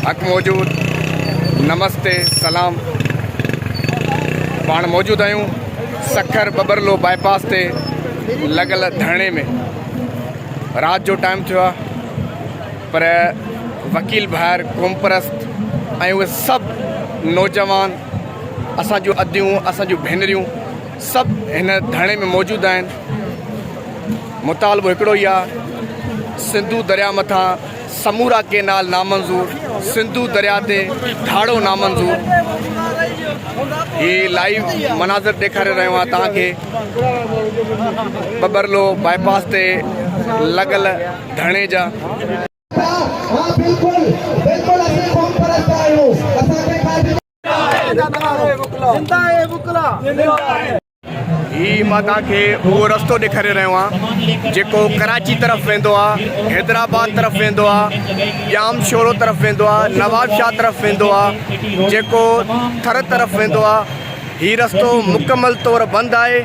हक़ मौजूद नमस्ते सलाम। पाण मौजूद आहियूं सखर बबरलो बाईपास ते लॻल धरणे में। रात जो टाइम थियो आहे पर वकील भाइर क़ौम परस्त ऐं उहे सभु नौजवान असांजूं अदियूं असांजूं भेनरियूं सभु हिन धरणे में मौजूदु आहिनि। मुतालबो हिकिड़ो ई आहे, सिंधू दरिया मथां समूरा केनाल नामंज़ूर, सिंधू दरिया ते ढाड़ो नामंज़ूर। हीअ लाइव मनाज़र ॾेखारे रहियो आहियां तव्हांखे बबरलो बाईपास ते लॻल धरणे जा। ही मां तव्हांखे उहो रस्तो ॾेखारे रहियो आहियां जेको कराची तरफ़ वेंदो आहे, हैदराबाद तरफ़ वेंदो आहे, जाम शोरो तरफ़ वेंदो आहे, नवाब शाह तरफ़ वेंदो आहे, जेको थर तरफ़ वेंदो आहे। ही रस्तो मुकमल तौर बंदि आहे।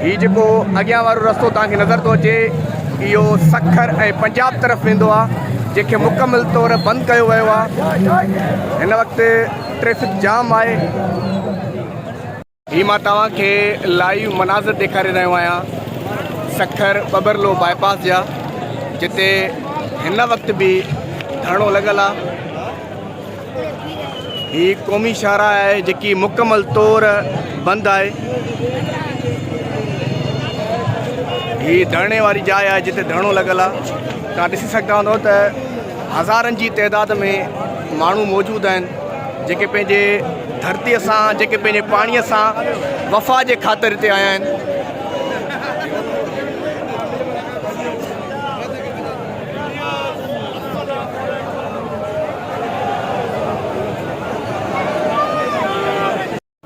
ही जेको अॻियां वारो रस्तो तव्हांखे नज़र थो अचे इहो सखर ऐं पंजाब तरफ़ वेंदो आहे, जंहिंखे मुकमल तौर बंदि कयो वियो आहे। हिन वक़्तु ट्रैफिक जाम आहे। ही मां तव्हांखे लाइव मनाज़र ॾेखारे रहियो आहियां सखर बबरलो बाईपास जा, जिते हिन वक़्तु बि धरणो लॻल आहे। ही क़ौमी शाहराह आहे जेकी मुकमल तौर बंदि आहे। ही धरणे वारी जाइ आहे जिते धरणो लॻल आहे। तव्हां ॾिसी सघंदा हूंदव त हज़ारनि जी तइदाद में माण्हू मौजूदु आहिनि जेके पंहिंजे धरतीअ सां, जेके पंहिंजे पाणीअ सां वफ़ा जे ख़ातिर हिते आया आहिनि।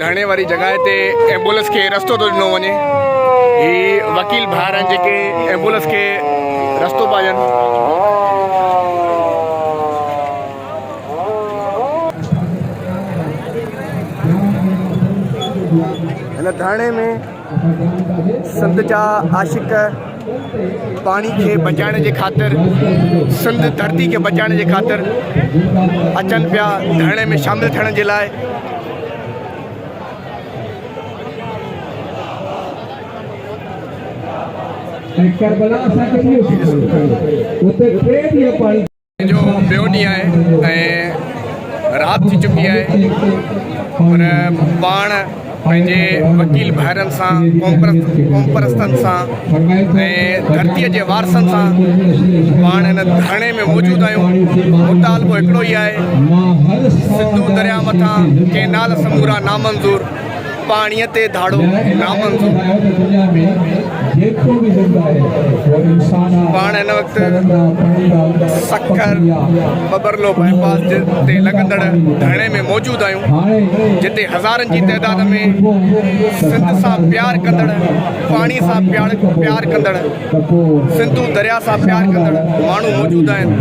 धरणे वारी जॻह ते एम्बुलेंस खे रस्तो थो ॾिनो वञे। ही वकील भाइर आहिनि जेके एम्बुलेंस खे रस्तो पिया ॾियनि। हिन धरणे में सिंध जा आशिक़ पाणी खे बचाइण जे ख़ातिर, सिंध धरती खे बचाइण जे ख़ातिर अचनि पिया धरणे में शामिलु थियण जे लाइ। जो ॿियो ॾींहुं आहे ऐं राति थी चुकी आहे पर पाण पंहिंजे वकील भाइरनि सां, क़ौम परस्तनि सां ऐं धरतीअ जे वारसनि सां पाण हिन धरणे में मौजूदु आहियूं। मुतालबो हिकिड़ो ई आहे, सिंधू दरिया मथां केनाल समूरा नामंज़ूर, पाणीअ ते धाड़ो नामंज़ूर। पाण हिन वक़्तु सखर बबरलो बाईपास ते लॻंदड़ धरणे में मौजूदु आहियूं जिते हज़ारनि जी तइदाद में सिंध सां प्यार कंदड़, पाणी सां प्यार कंदड़, सिंधू दरिया सां प्यार कंदड़ माण्हू मौजूदु आहिनि।